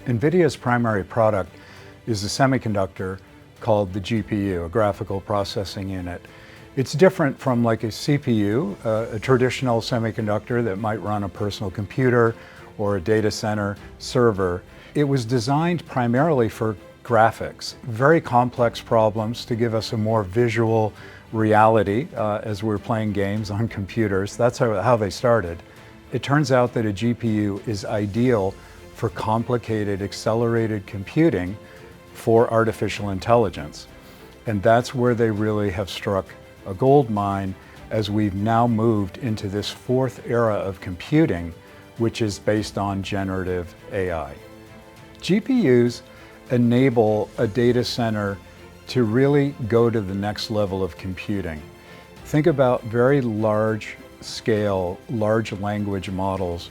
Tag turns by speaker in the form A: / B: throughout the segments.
A: Nvidia's primary product is a semiconductor called the GPU, a graphical processing unit. It's different from like a CPU, a traditional semiconductor that might run a personal computer or a data center server. It was designed primarily for graphics, very complex problems to give us a more visual reality as we're playing games on computers. That's how they started. It turns out that a GPU is ideal for complicated accelerated computing for artificial intelligence. And that's where they really have struck a gold mine as we've now moved into this fourth era of computing, which is based on generative AI. GPUs enable a data center to really go to the next level of computing. Think about very large scale, large language models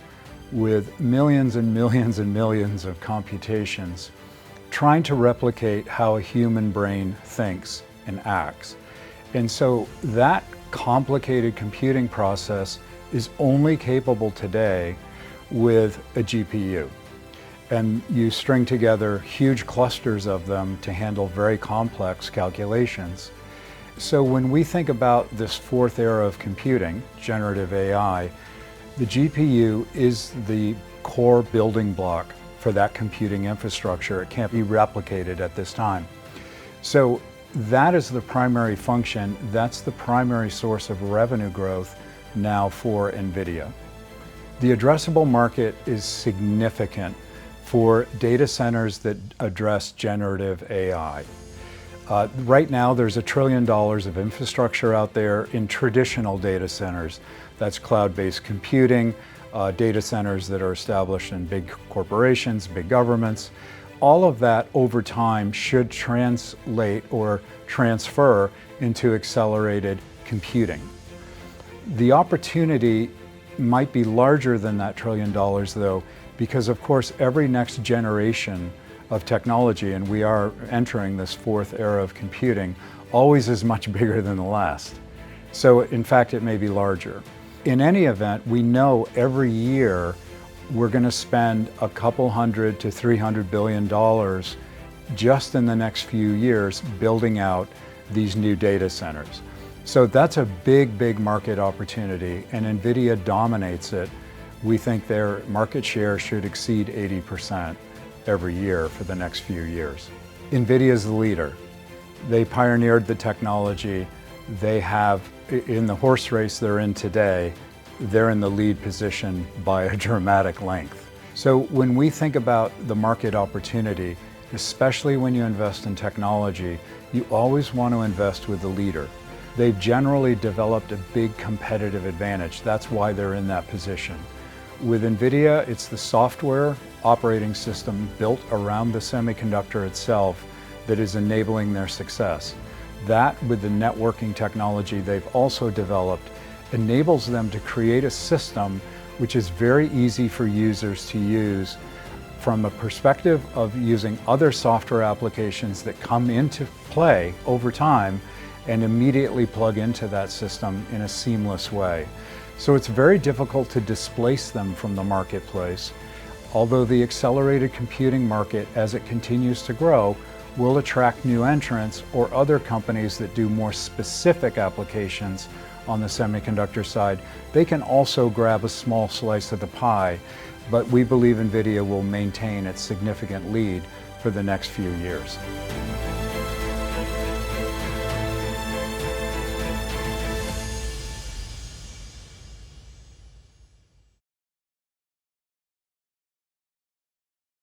A: with millions and millions and millions of computations, trying to replicate how a human brain thinks and acts. And so that complicated computing process is only capable today with a GPU. And you string together huge clusters of them to handle very complex calculations. So when we think about this fourth era of computing, generative AI, the GPU is the core building block for that computing infrastructure. It can't be replicated at this time. So that is the primary function. That's the primary source of revenue growth now for Nvidia. The addressable market is significant for data centers that address generative AI. Right now, there's $1 trillion of infrastructure out there in traditional data centers. That's cloud-based computing, data centers that are established in big corporations, big governments. All of that over time should translate or transfer into accelerated computing. The opportunity might be larger than that $1 trillion though, because of course every next generation of technology, and we are entering this fourth era of computing, always is much bigger than the last. So in fact, it may be larger. In any event, we know every year we're going to spend a couple $100 to $300 billion just in the next few years building out these new data centers. So that's a big, big market opportunity, and Nvidia dominates it. We think their market share should exceed 80% every year for the next few years. Nvidia is the leader. They pioneered the technology. They have, in the horse race they're in today, they're in the lead position by a dramatic length. So when we think about the market opportunity, especially when you invest in technology, you always want to invest with the leader. They've generally developed a big competitive advantage. That's why they're in that position. With Nvidia, it's the software operating system built around the semiconductor itself that is enabling their success. That, with the networking technology they've also developed, enables them to create a system which is very easy for users to use from a perspective of using other software applications that come into play over time and immediately plug into that system in a seamless way. So it's very difficult to displace them from the marketplace, although the accelerated computing market, as it continues to grow, will attract new entrants or other companies that do more specific applications on the semiconductor side. They can also grab a small slice of the pie, but we believe Nvidia will maintain its significant lead for the next few years.